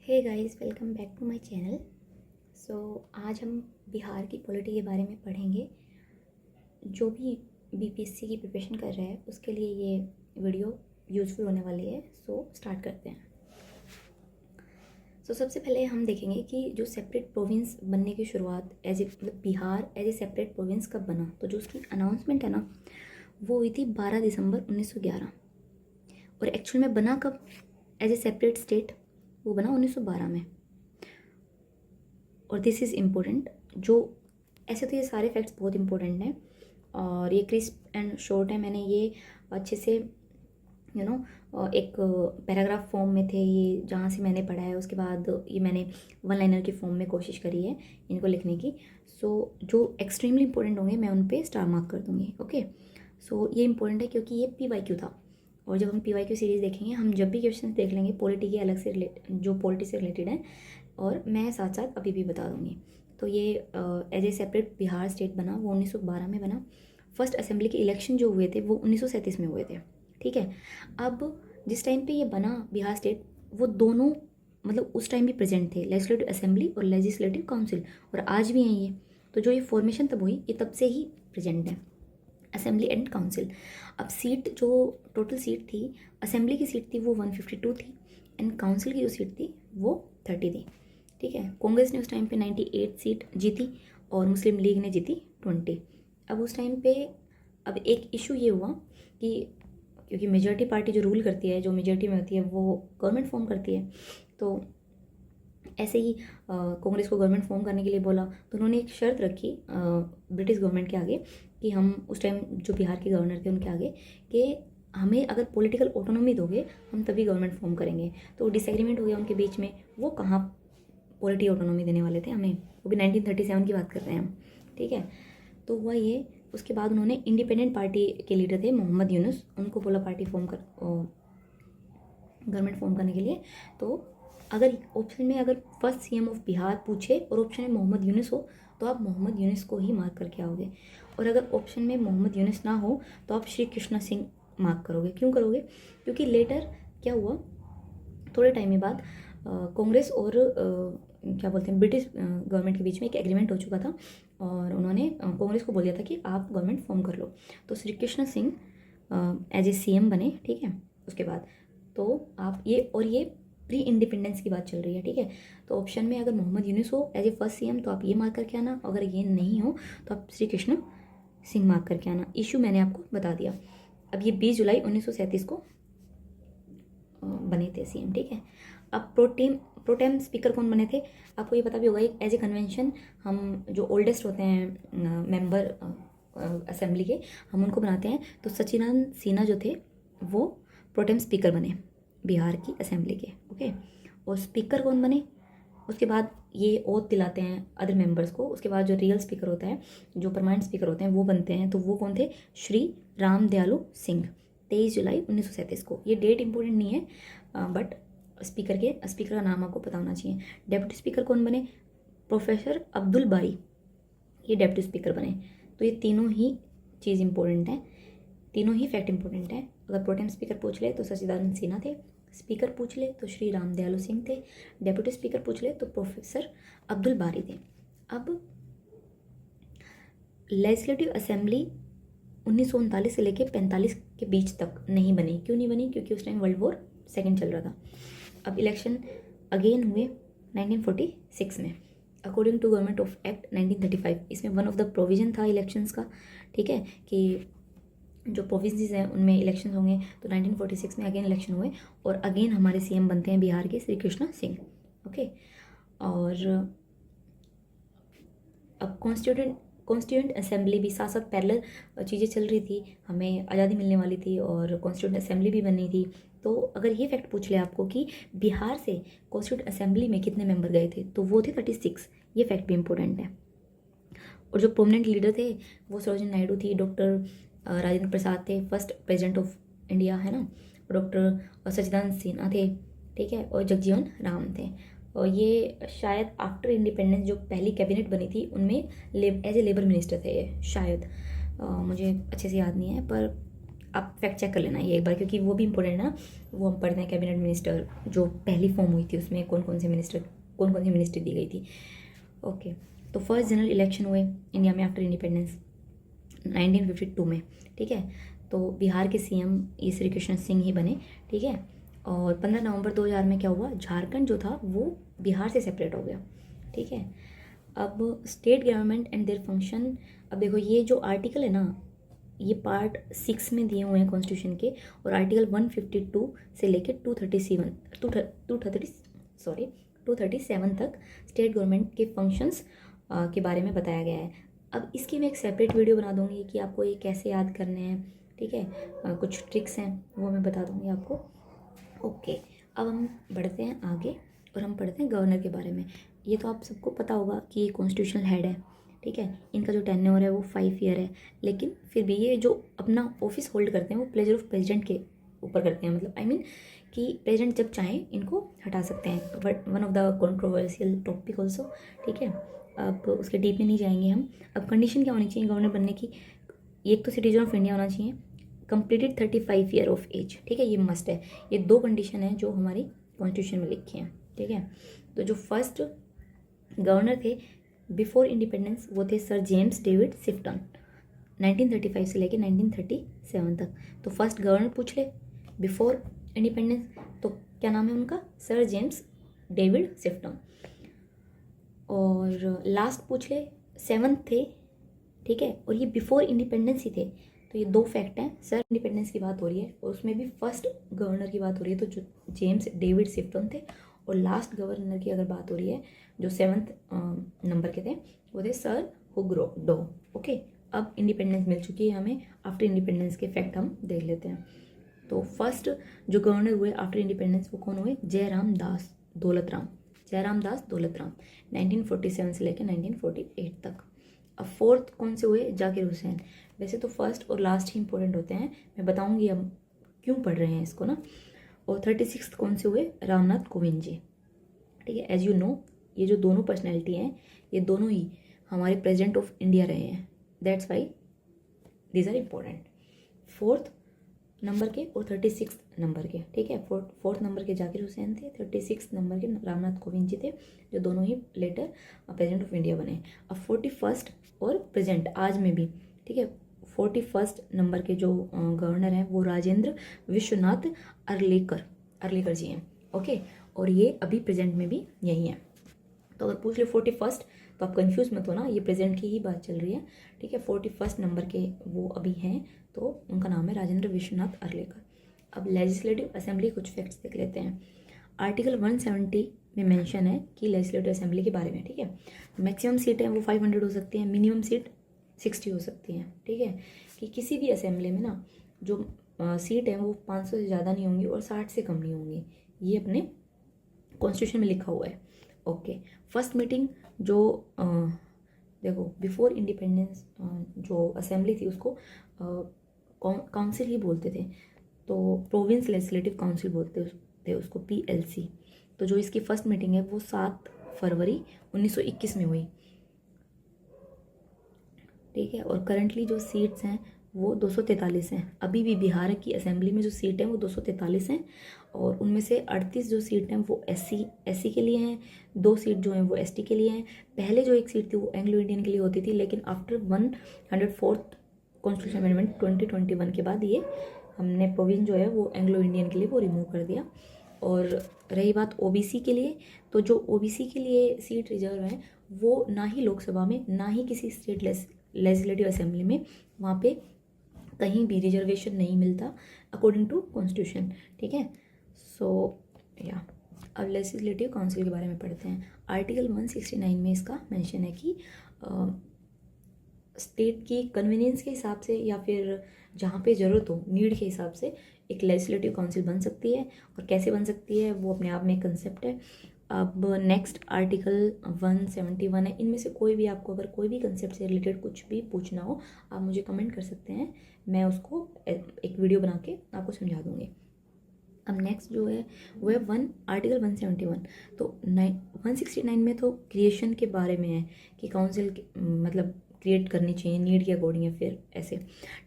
Hey guys, welcome back to my channel. So आज हम बिहार की पॉलिटी के बारे में पढ़ेंगे। जो भी बीपीएससी की प्रिपरेशन कर रहा है उसके लिए ये वीडियो यूज़फुल होने वाली है। सो स्टार्ट करते हैं। सबसे पहले हम देखेंगे कि जो सेपरेट प्रोविंस बनने की शुरुआत एज ए मतलब Bihar as a separate province कब बना। तो जो उसकी अनाउंसमेंट है ना, वो हुई थी 12 दिसंबर 1911। और एक्चुअल में बना कब एज ए सेपरेट स्टेट, वो बना 1912 में। और दिस इज़ इम्पोर्टेंट। जो ऐसे तो ये सारे फैक्ट्स बहुत इंपॉर्टेंट हैं और ये क्रिस्प एंड शॉर्ट है। मैंने ये अच्छे से एक पैराग्राफ फॉर्म में थे ये, जहाँ से मैंने पढ़ा है। उसके बाद ये मैंने वन लाइनर की फॉर्म में कोशिश करी है इनको लिखने की। जो एक्सट्रीमली इंपॉर्टेंट होंगे मैं उन पे स्टार मार्क कर दूँगी। ओके, ये इंपॉर्टेंट है क्योंकि ये PYQ था। और जब हम PYQ सीरीज़ देखेंगे, हम जब भी क्वेश्चन देख लेंगे पॉलिटी के अलग से जो पॉलिटी से रिलेटेड है, और मैं साथ साथ अभी भी बता दूँगी। तो ये as a separate Bihar state बना, वो 1912 में बना। फर्स्ट असेंबली के इलेक्शन जो हुए थे वो 1937 में हुए थे। ठीक है। अब जिस टाइम पे ये बना बिहार स्टेट, वो दोनों मतलब उस टाइम भी प्रेजेंट थे, लेजिस्लेटिव असेंबली और लेजिस्लेटिव काउंसिल, और आज भी हैं ये। तो जो ये फॉर्मेशन तब हुई, ये तब से ही प्रेजेंट है, असेंबली एंड काउंसिल। अब सीट जो टोटल सीट थी, असेंबली की सीट थी वो 152 थी, एंड काउंसिल की जो सीट थी वो 30 थी। ठीक है। कांग्रेस ने उस टाइम पे 98 सीट जीती और मुस्लिम लीग ने जीती 20। अब उस टाइम पे अब एक इशू ये हुआ कि क्योंकि मेजॉरिटी पार्टी जो रूल करती है, जो मेजॉरिटी में होती है, वो गवर्नमेंट फॉर्म करती है। तो ऐसे ही कांग्रेस को गवर्नमेंट फॉर्म करने के लिए बोला, तो उन्होंने एक शर्त रखी ब्रिटिश गवर्नमेंट के आगे कि हम उस टाइम जो बिहार के गवर्नर थे उनके आगे, कि हमें अगर पॉलिटिकल ऑटोनॉमी दोगे हम तभी गवर्नमेंट फॉर्म करेंगे। तो डिसएग्रीमेंट हो गया उनके बीच में, वो कहाँ पॉलिटिकल ऑटोनॉमी देने वाले थे हमें, वो भी 1937 की बात कर रहे हैं हम। ठीक है। तो हुआ ये, उसके बाद उन्होंने इंडिपेंडेंट पार्टी के लीडर थे मोहम्मद यूनुस, उनको बोला पार्टी फॉर्म कर गवर्नमेंट फॉर्म करने के लिए। तो अगर ऑप्शन में अगर फर्स्ट CM ऑफ बिहार पूछे और ऑप्शन में मोहम्मद यूनुस हो, तो आप मोहम्मद यूनुस को ही मार्क करके आओगे। और अगर ऑप्शन में मोहम्मद यूनुस ना हो तो आप श्री कृष्णा सिंह मार्क करोगे। क्यों करोगे? क्योंकि लेटर क्या हुआ, थोड़े टाइम के बाद कांग्रेस और क्या बोलते हैं ब्रिटिश गवर्नमेंट के बीच में एक एग्रीमेंट हो चुका था, और उन्होंने कांग्रेस को बोल दिया था कि आप गवर्नमेंट फॉर्म कर लो। तो Shri Krishna Singh as a CM बने। ठीक है। उसके बाद तो आप ये प्री इंडिपेंडेंस की बात चल रही है। ठीक है। तो ऑप्शन में अगर मोहम्मद यूनुस हो एज ए फर्स्ट CM तो आप ये मार्क करके आना, अगर ये नहीं हो तो आप श्री कृष्ण सिंह मार्क करके आना। इशू मैंने आपको बता दिया। अब ये 20 जुलाई 1937 को बने थे CM। ठीक है। अब प्रोटेम स्पीकर कौन बने थे, आपको ये पता भी होगा। एज ए कन्वेंशन हम जो ओल्डेस्ट होते हैं मेंबर असेंबली के, हम उनको बनाते हैं। तो सचिदानंद सिन्हा जो थे वो प्रोटेम स्पीकर बने बिहार की असेंबली के। ओके। और स्पीकर कौन बने, उसके बाद ये ओथ दिलाते हैं अदर मेंबर्स को। उसके बाद जो रियल स्पीकर होता है, जो परमानेंट स्पीकर होते हैं, वो बनते हैं। तो वो कौन थे? श्री राम दयालु सिंह, 23 जुलाई 1937 को। ये डेट इंपॉर्टेंट नहीं है, बट स्पीकर का नाम आपको पता होना चाहिए। डेप्यूटी स्पीकर कौन बने? प्रोफेसर अब्दुल बारी, ये डेप्यूटी स्पीकर बने। तो ये तीनों ही चीज़ इंपॉर्टेंट है, तीनों ही फैक्ट इंपॉर्टेंट है। अगर प्रोटेम स्पीकर पूछ ले तो सचिदानंद सिन्हा थे, स्पीकर पूछ ले तो श्री राम दयालु सिंह थे, डेप्यूटी स्पीकर पूछ ले तो प्रोफेसर अब्दुल बारी थे। अब लेजिस्लेटिव असेंबली 1939 से लेकर 45 के बीच तक नहीं बनी। क्यों नहीं बनी? क्योंकि उस टाइम वर्ल्ड वॉर सेकेंड चल रहा था। अब इलेक्शन अगेन हुए 1946 में, according to government of act 1935। इसमें वन ऑफ द प्रोविजन था इलेक्शंस का। ठीक है, कि जो प्रोविंसेस हैं उनमें इलेक्शन होंगे। तो 1946 में अगेन इलेक्शन हुए, और अगेन हमारे CM बनते हैं बिहार के श्री कृष्णा सिंह। ओके। और अब कॉन्स्टिट्यूंट असेंबली भी साथ साथ पैरेलल चीज़ें चल रही थी, हमें आज़ादी मिलने वाली थी और कॉन्स्टिट्यूंट असेंबली भी बननी थी। तो अगर ये फैक्ट पूछ ले आपको कि बिहार से कॉन्स्टिट्यूंट असेंबली में कितने मेंबर गए थे, तो वो थे 36। ये फैक्ट भी इंपॉर्टेंट है। और जो प्रोमिनेंट लीडर थे वो सरोजिनी नायडू थी, डॉक्टर राजेंद्र प्रसाद थे, फर्स्ट प्रेसिडेंट ऑफ इंडिया, है ना, डॉक्टर सचिदानंद सिन्हा थे। ठीक है। और जगजीवन राम थे। और ये शायद आफ्टर इंडिपेंडेंस जो पहली कैबिनेट बनी थी उनमें एज ए लेबर मिनिस्टर थे ये, शायद मुझे अच्छे से याद नहीं है, पर आप फैक्ट चेक कर लेना ये एक बार, क्योंकि वो भी इंपॉर्टेंट है ना। वो हम पढ़ते हैं कैबिनेट मिनिस्टर जो पहली फॉर्म हुई थी उसमें कौन कौन सी मिनिस्ट्री दी गई थी। ओके, तो फर्स्ट जनरल इलेक्शन हुए इंडिया में आफ्टर इंडिपेंडेंस 1952 में, ठीक है। तो बिहार के सीएम ई श्री कृष्ण सिंह ही बने, ठीक है। और 15 नवंबर 2000 में क्या हुआ, झारखंड जो था वो बिहार से सेपरेट हो गया, ठीक है। अब state government and their function, अब देखो ये जो आर्टिकल है ना, ये पार्ट 6 में दिए हुए हैं कॉन्स्टिट्यूशन के, और आर्टिकल 152 से लेकर 237 तक स्टेट गवर्नमेंट के फंक्शंस के बारे में बताया गया है। अब इसकी मैं एक सेपरेट वीडियो बना दूंगी कि आपको ये कैसे याद करने हैं, ठीक है। कुछ ट्रिक्स हैं वो मैं बता दूंगी आपको। ओके, अब हम बढ़ते हैं आगे और हम पढ़ते हैं गवर्नर के बारे में। ये तो आप सबको पता होगा कि ये कॉन्स्टिट्यूशनल हेड है, ठीक है। इनका जो टेन्योर है वो 5 ईयर है, लेकिन फिर भी ये जो अपना ऑफिस होल्ड करते हैं वो प्लेजर ऑफ प्रेसिडेंट के ऊपर करते हैं, मतलब आई मीन कि प्रेसिडेंट जब चाहें इनको हटा सकते हैं। But one of the controversial topic also, ठीक है। अब उसके डीप में नहीं जाएंगे हम। अब कंडीशन क्या होनी चाहिए गवर्नर बनने की, एक तो सिटीजन ऑफ इंडिया होना चाहिए, कंप्लीटेड 35 ईयर ऑफ एज, ठीक है, ये मस्ट है। ये 2 कंडीशन है जो हमारी कॉन्स्टिट्यूशन में लिखी हैं, ठीक है। तो जो फर्स्ट गवर्नर थे बिफोर इंडिपेंडेंस वो थे सर जेम्स डेविड सिफ्टन, 1935 से लेकर 1937 तक। तो फर्स्ट गवर्नर पूछ ले बिफोर इंडिपेंडेंस, तो क्या नाम है उनका, सर जेम्स डेविड सिफ्टन। और लास्ट पूछ ले 7th थे, ठीक है, और ये बिफोर इंडिपेंडेंस ही थे। तो ये 2 फैक्ट हैं, सर इंडिपेंडेंस की बात हो रही है और उसमें भी फर्स्ट गवर्नर की बात हो रही है, तो जो जेम्स डेविड सिफ्टन थे। और लास्ट गवर्नर की अगर बात हो रही है जो 7th नंबर के थे वो थे सर हुगो डो। ओके, अब इंडिपेंडेंस मिल चुकी है हमें, आफ्टर इंडिपेंडेंस के फैक्ट हम देख लेते हैं। तो फर्स्ट जो गवर्नर हुए आफ्टर इंडिपेंडेंस वो कौन हुए, जयराम दास दौलतराम, 1947 से लेकर 1948 तक। अब फोर्थ कौन से हुए, जाकिर हुसैन। वैसे तो फर्स्ट और लास्ट ही इंपॉर्टेंट होते हैं, मैं बताऊंगी हम क्यों पढ़ रहे हैं इसको ना। और 36 कौन से हुए, रामनाथ कोविंद जी, ठीक है। एज यू नो ये जो दोनों पर्सनैलिटी हैं ये दोनों ही हमारे प्रेसिडेंट ऑफ इंडिया रहे हैं, that's why these are important. 4th number के और 36 नंबर के, ठीक है। 4th नंबर के जाकिर हुसैन थे, 36 नंबर के रामनाथ कोविंद जी थे, जो दोनों ही लेटर प्रेसिडेंट ऑफ इंडिया बने। अब 41st और प्रेजेंट आज में भी, ठीक है, 41st नंबर के जो गवर्नर हैं वो राजेंद्र विश्वनाथ अर्लेकर जी हैं, ओके। और ये अभी प्रेजेंट में भी यही है। तो अगर पूछ ले 41st तो आप कंफ्यूज मत हो ना, ये प्रेजेंट की ही बात चल रही है, ठीक है। 41st नंबर के वो अभी हैं, तो उनका नाम है राजेंद्र विश्वनाथ अर्लेकर। अब लेजिस्लेटिव असेंबली कुछ फैक्ट्स देख लेते हैं। आर्टिकल 170 में मेंशन है कि लेजिस्लेटिव असेंबली के बारे में, ठीक है। मैक्सिमम सीट है वो 500 हो सकती है, मिनिमम सीट 60 हो सकती हैं, ठीक है। कि किसी भी असेंबली में ना जो सीट है वो 500 से ज़्यादा नहीं होंगी और 60 से कम नहीं होंगी, ये अपने कॉन्स्टिट्यूशन में लिखा हुआ है, ओके। फर्स्ट मीटिंग जो देखो बिफोर इंडिपेंडेंस जो असेंबली थी उसको काउंसिल ही बोलते थे, तो प्रोविंस लेजिस्लेटिव काउंसिल बोलते थे उसको, PLC। तो जो इसकी फर्स्ट मीटिंग है वो 7 फरवरी 1921 में हुई, ठीक है। और करंटली जो सीट्स हैं वो 243 हैं। अभी भी बिहार की असेंबली में जो सीट हैं वो 243 हैं, और उनमें से 38 जो सीट हैं वो SC के लिए हैं, 2 सीट जो हैं वो ST के लिए हैं। पहले जो एक सीट थी वो एंग्लो इंडियन के लिए होती थी, लेकिन आफ्टर 104th कॉन्स्टिट्यूशन अमेंडमेंट 2021 के बाद ये हमने प्रोविजन जो है वो एंग्लो इंडियन के लिए वो रिमूव कर दिया। और रही बात OBC के लिए, तो जो OBC के लिए सीट रिजर्व हैं वो ना ही लोकसभा में ना ही किसी स्टेट लेजिस्लेटिव असेंबली में वहाँ पे कहीं भी रिजर्वेशन नहीं मिलता अकॉर्डिंग टू कॉन्स्टिट्यूशन, ठीक है। सो या अब लेजिस्लेटिव काउंसिल के बारे में पढ़ते हैं। आर्टिकल 169 में इसका मेंशन है कि स्टेट की कन्वीनियंस के हिसाब से या फिर जहाँ पे ज़रूरत हो, नीड के हिसाब से एक लेजिस्लेटिव काउंसिल बन सकती है, और कैसे बन सकती है वो अपने आप में एक कंसेप्ट है। अब नेक्स्ट आर्टिकल 171 है। इनमें से कोई भी आपको अगर कोई भी कंसेप्ट से रिलेटेड कुछ भी पूछना हो आप मुझे कमेंट कर सकते हैं, मैं उसको एक वीडियो बना के आपको समझा दूँगी। अब नेक्स्ट जो है वो है आर्टिकल 171। तो 169 में तो क्रिएशन के बारे में है कि काउंसिल मतलब क्रिएट करनी चाहिए नीड के अकॉर्डिंग है, फिर ऐसे,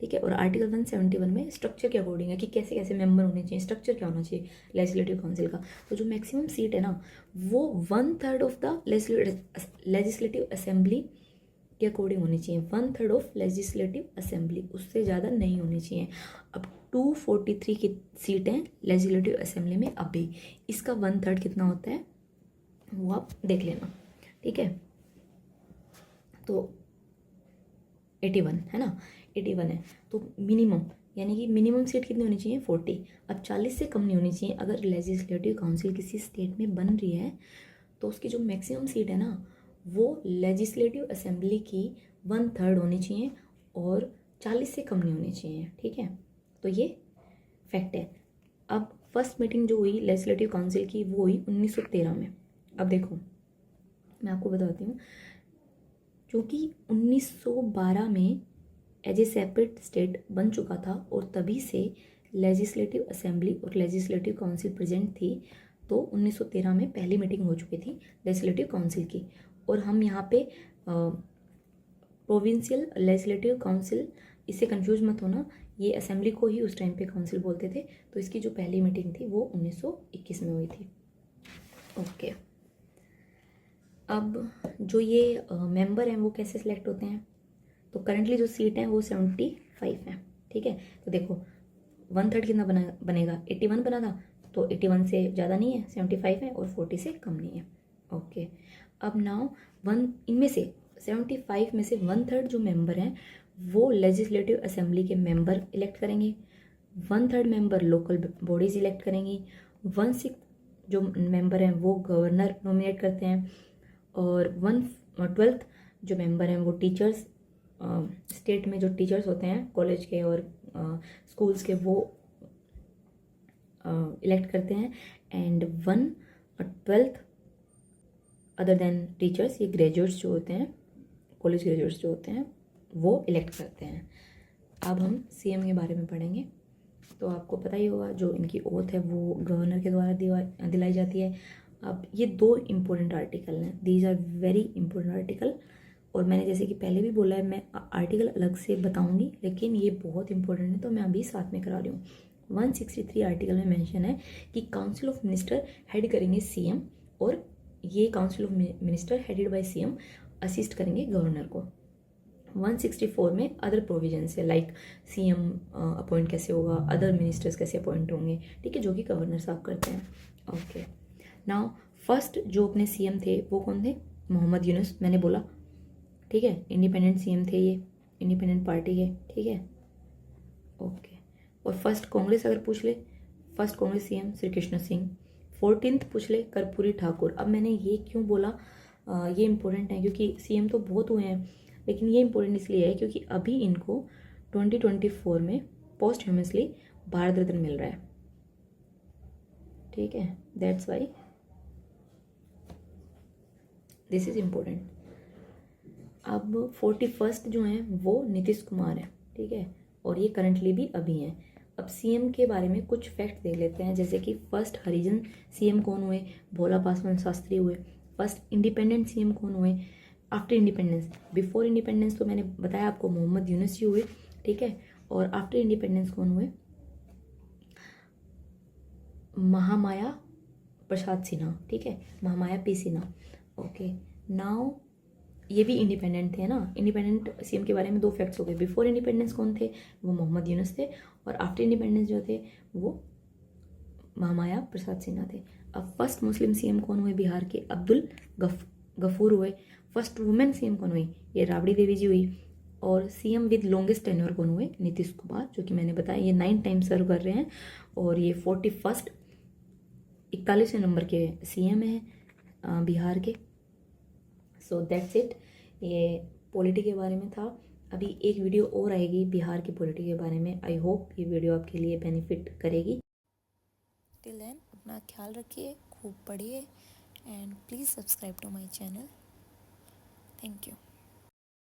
ठीक है। और आर्टिकल 171 में स्ट्रक्चर के अकॉर्डिंग है कि कैसे कैसे मेंबर होने चाहिए, स्ट्रक्चर क्या होना चाहिए लेजिस्लेटिव काउंसिल का। तो जो मैक्सिमम सीट है ना वो 1/3 ऑफ द लेजिस्लेटिव असेंबली के अकॉर्डिंग होनी चाहिए, 1/3 ऑफ लेजिस्लेटिव असेंबली, उससे ज़्यादा नहीं होनी चाहिए। अब 243 की सीटें लेजिस्लेटिव असेंबली में अभी, इसका 1/3 कितना होता है वो आप देख लेना, ठीक है। तो 81 है ना, 81 है। तो मिनिमम, यानी कि मिनिमम सीट कितनी होनी चाहिए 40। अब 40 से कम नहीं होनी चाहिए। अगर लेजिस्लेटिव काउंसिल किसी स्टेट में बन रही है तो उसकी जो मैक्सिमम सीट है ना वो लेजिस्लेटिव असेंबली की 1/3 होनी चाहिए और 40 से कम नहीं होनी चाहिए, ठीक है। तो ये फैक्ट है। अब फर्स्ट मीटिंग जो हुई लेजिस्लेटिव काउंसिल की वो हुई 1913 में। अब देखो मैं आपको बताती हूँ, क्योंकि 1912 में एज ए सेपरेट स्टेट बन चुका था और तभी से लेजिस्लेटिव असेंबली और लेजिस्लेटिव काउंसिल प्रेजेंट थी, तो 1913 में पहली मीटिंग हो चुकी थी लेजिस्लेटिव काउंसिल की। और हम यहाँ पे प्रोविंशियल लेजिस्लेटिव काउंसिल, इससे कंफ्यूज मत होना, ये असेंबली को ही उस टाइम पे काउंसिल बोलते थे। तो इसकी जो पहली मीटिंग थी वो 1921 में हुई थी, ओके। अब जो ये मेंबर हैं वो कैसे सिलेक्ट होते हैं, तो करंटली जो सीट है वो 75 है, ठीक है। तो देखो 1/3 कितना बनेगा 81 बना था, तो 81 से ज़्यादा नहीं है, 75 है, और 40 से कम नहीं है, ओके। अब नाउ इनमें से 75 में से 1/3 जो मेंबर हैं वो लेजिस्लेटिव असेंबली के मेंबर इलेक्ट करेंगे, 1/3 मेंबर लोकल बॉडीज इलेक्ट करेंगी, 1/6 जो मेंबर हैं वो गवर्नर नॉमिनेट करते हैं, और 1/12 जो मेंबर हैं वो टीचर्स, स्टेट में जो टीचर्स होते हैं कॉलेज के और स्कूल्स के, वो इलेक्ट करते हैं। एंड 1/12 अदर देन टीचर्स, ये ग्रेजुएट्स जो होते हैं, कॉलेज ग्रेजुएट्स जो होते हैं वो इलेक्ट करते हैं। अब हम सीएम के बारे में पढ़ेंगे। तो आपको पता ही होगा जो इनकी ओथ है वो गवर्नर के द्वारा दिलाई जाती है। अब ये 2 इम्पोर्टेंट आर्टिकल हैं, these are very important article, और मैंने जैसे कि पहले भी बोला है मैं आर्टिकल अलग से बताऊंगी, लेकिन ये बहुत इंपॉर्टेंट है तो मैं अभी साथ में करा रही हूँ। 163 आर्टिकल में मेंशन है कि काउंसिल ऑफ मिनिस्टर हेड करेंगे सीएम, और ये council of minister headed by CM assist करेंगे गवर्नर को। 164 में अदर प्रोविजंस है, लाइक सीएम अपॉइंट कैसे होगा, अदर मिनिस्टर्स कैसे अपॉइंट होंगे, ठीक है, जो कि गवर्नर साहब करते हैं, ओके। नाउ फर्स्ट जो अपने सीएम थे वो कौन थे, मोहम्मद यूनुस, मैंने बोला, ठीक है, इंडिपेंडेंट सीएम थे ये, इंडिपेंडेंट पार्टी के, ठीक है, ओके। और फर्स्ट कांग्रेस अगर पूछ ले, first Congress CM Shri Krishna Singh, 14th पूछ ले कर्पूरी ठाकुर। अब मैंने ये क्यों बोला, ये इंपॉर्टेंट है क्योंकि सीएम तो बहुत हुए हैं, लेकिन ये इंपॉर्टेंट इसलिए है क्योंकि अभी इनको 2024 में पोस्ट ह्यूमसली भारत रत्न मिल रहा है, ठीक है, that's why this is important. अब 41st जो हैं वो नीतीश कुमार हैं, ठीक है, और ये करंटली भी अभी हैं। अब सीएम के बारे में कुछ फैक्ट देख लेते हैं, जैसे कि फर्स्ट हरिजन सीएम कौन हुए, भोला पासवान शास्त्री हुए। फर्स्ट इंडिपेंडेंट सीएम कौन हुए आफ्टर इंडिपेंडेंस, बिफोर इंडिपेंडेंस तो मैंने बताया आपको मोहम्मद यूनुस जी हुए, ठीक है, और आफ्टर इंडिपेंडेंस कौन हुए, महामाया प्रसाद सिन्हा, ठीक है, Mahamaya P Sinha, okay. Now ये भी इंडिपेंडेंट थे ना, इंडिपेंडेंट सीएम के बारे में 2 फैक्ट्स हो गए, बिफोर इंडिपेंडेंस कौन थे, वो मोहम्मद यूनुस थे, और आफ्टर इंडिपेंडेंस जो थे वो महामाया प्रसाद सिन्हा थे। अब फर्स्ट मुस्लिम सीएम कौन हुए बिहार के, अब्दुल गफूर हुए। फर्स्ट वुमेन सीएम कौन हुई, ये राबड़ी देवी जी हुई। और सीएम विद लॉन्गेस्ट टेन्योर कौन हुए, नीतीश कुमार, जो कि मैंने बताया ये 9 टाइम सर्व कर रहे हैं, और ये 41वें नंबर के सीएम हैं बिहार के। सो दैट्स इट, ये पॉलिटी के बारे में था। अभी एक वीडियो और आएगी बिहार की पॉलिटी के बारे में, आई होप ये वीडियो आपके लिए बेनिफिट करेगी। टिल देन अपना ख्याल रखिए, खूब पढ़िए, and please subscribe to my channel. Thank you.